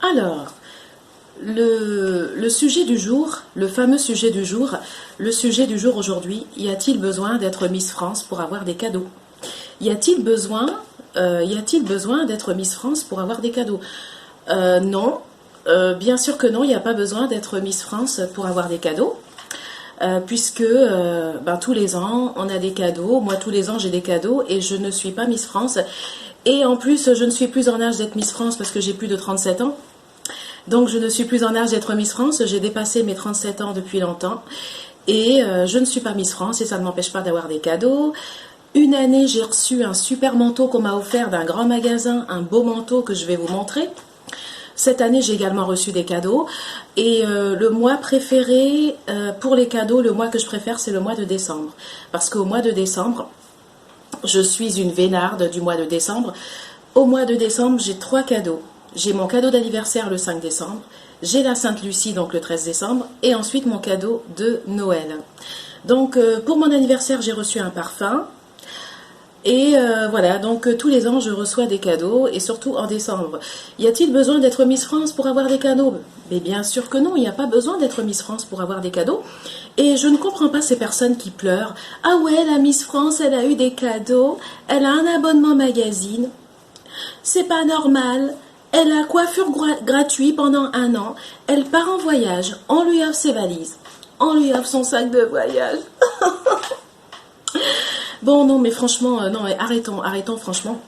Alors, le sujet du jour, le fameux sujet du jour, le sujet du jour aujourd'hui, y a-t-il besoin d'être Miss France pour avoir des cadeaux? Y a-t-il besoin, d'être Miss France pour avoir des cadeaux? Non, bien sûr que non, il n'y a pas besoin d'être Miss France pour avoir des cadeaux. Puisque tous les ans on a des cadeaux, moi tous les ans j'ai des cadeaux et je ne suis pas Miss France et en plus je ne suis plus en âge d'être Miss France parce que j'ai plus de 37 ans, donc je ne suis plus en âge d'être Miss France, j'ai dépassé mes 37 ans depuis longtemps et je ne suis pas Miss France et ça ne m'empêche pas d'avoir des cadeaux. Une année j'ai reçu un super manteau qu'on m'a offert d'un grand magasin, un beau manteau que je vais vous montrer. Cette année, j'ai également reçu des cadeaux. Et le mois préféré pour les cadeaux, le mois que je préfère, c'est le mois de décembre. Parce qu'au mois de décembre, je suis une vénarde du mois de décembre. Au mois de décembre, j'ai 3 cadeaux. J'ai mon cadeau d'anniversaire le 5 décembre. J'ai la Sainte-Lucie, donc le 13 décembre. Et ensuite, mon cadeau de Noël. Donc, pour mon anniversaire, j'ai reçu un parfum. Et voilà, donc tous les ans, je reçois des cadeaux, et surtout en décembre. Y a-t-il besoin d'être Miss France pour avoir des cadeaux? Mais bien sûr que non, il n'y a pas besoin d'être Miss France pour avoir des cadeaux. Et je ne comprends pas ces personnes qui pleurent. Ah ouais, la Miss France, elle a eu des cadeaux, elle a un abonnement magazine. C'est pas normal. Elle a coiffure gratuite pendant 1 an. Elle part en voyage. On lui offre ses valises. On lui offre son sac de voyage. Bon, non, mais franchement, non, mais arrêtons, franchement.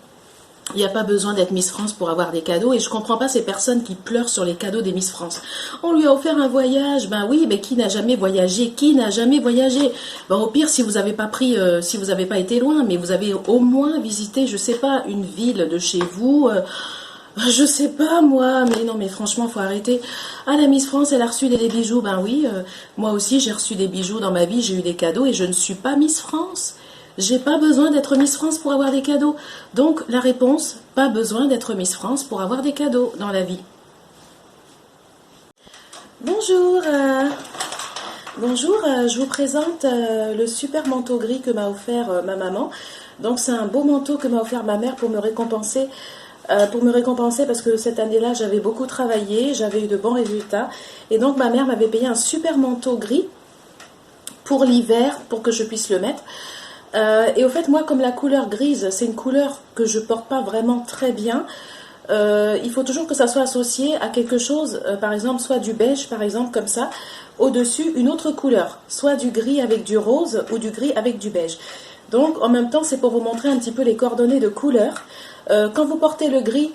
Il n'y a pas besoin d'être Miss France pour avoir des cadeaux. Et je comprends pas ces personnes qui pleurent sur les cadeaux des Miss France. On lui a offert un voyage. Ben oui, mais qui n'a jamais voyagé? Qui n'a jamais voyagé? Ben au pire, si vous n'avez pas pris, si vous n'avez pas été loin, mais vous avez au moins visité, je sais pas, une ville de chez vous. Je sais pas moi, mais non, mais franchement, faut arrêter. Ah, la Miss France, elle a reçu des bijoux. Ben oui, moi aussi, j'ai reçu des bijoux dans ma vie, j'ai eu des cadeaux et je ne suis pas Miss France. J'ai pas besoin d'être Miss France pour avoir des cadeaux. Donc, la réponse, pas besoin d'être Miss France pour avoir des cadeaux dans la vie. Bonjour, je vous présente le super manteau gris que m'a offert ma maman. Donc, c'est un beau manteau que m'a offert ma mère pour me récompenser. Parce que cette année-là, j'avais beaucoup travaillé, j'avais eu de bons résultats. Et donc, ma mère m'avait payé un super manteau gris pour l'hiver, pour que je puisse le mettre. Et au fait, moi, comme la couleur grise, c'est une couleur que je porte pas vraiment très bien, il faut toujours que ça soit associé à quelque chose, par exemple, soit du beige, par exemple, comme ça, au-dessus, une autre couleur, soit du gris avec du rose ou du gris avec du beige. Donc, en même temps, c'est pour vous montrer un petit peu les coordonnées de couleurs. Quand vous portez le gris,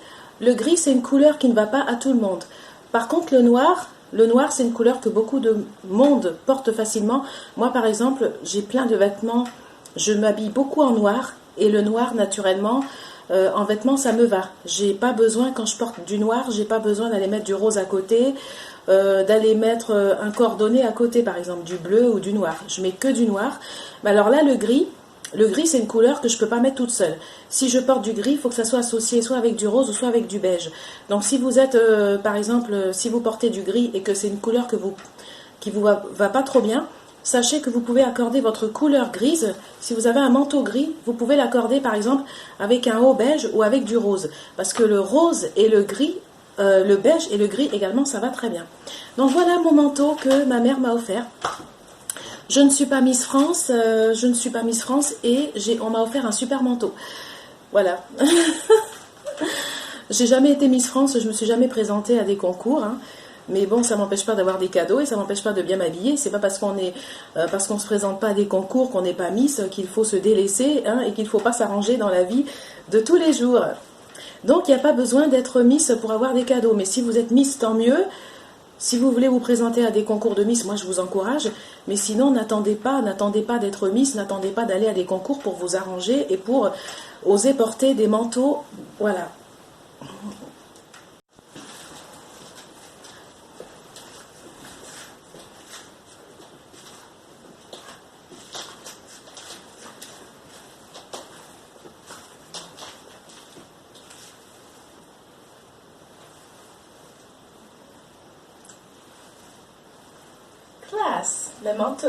c'est une couleur qui ne va pas à tout le monde. Par contre, le noir, c'est une couleur que beaucoup de monde porte facilement. Moi, par exemple, j'ai plein de vêtements. Je m'habille beaucoup en noir et le noir, naturellement, en vêtements, ça me va. J'ai pas besoin, quand je porte du noir, j'ai pas besoin d'aller mettre du rose à côté, d'aller mettre un coordonné à côté, par exemple, du bleu ou du noir. Je mets que du noir. Mais alors là, le gris, c'est une couleur que je peux pas mettre toute seule. Si je porte du gris, il faut que ça soit associé soit avec du rose ou soit avec du beige. Donc si vous êtes, par exemple, si vous portez du gris et que c'est une couleur qui vous va pas trop bien, sachez que vous pouvez accorder votre couleur grise. Si vous avez un manteau gris, vous pouvez l'accorder par exemple avec un haut beige ou avec du rose. Parce que le rose et le gris, le beige et le gris également, ça va très bien. Donc voilà mon manteau que ma mère m'a offert. Je ne suis pas Miss France, et on m'a offert un super manteau. Voilà. J'ai jamais été Miss France, je me suis jamais présentée à des concours, hein. Mais bon, ça m'empêche pas d'avoir des cadeaux et ça m'empêche pas de bien m'habiller. C'est pas parce qu'on se présente pas à des concours qu'on n'est pas Miss qu'il faut se délaisser, hein, et qu'il faut pas s'arranger dans la vie de tous les jours. Donc il n'y a pas besoin d'être Miss pour avoir des cadeaux. Mais si vous êtes Miss, tant mieux. Si vous voulez vous présenter à des concours de Miss, moi je vous encourage. Mais sinon, n'attendez pas d'être Miss, n'attendez pas d'aller à des concours pour vous arranger et pour oser porter des manteaux. Voilà. Classe, le manteau.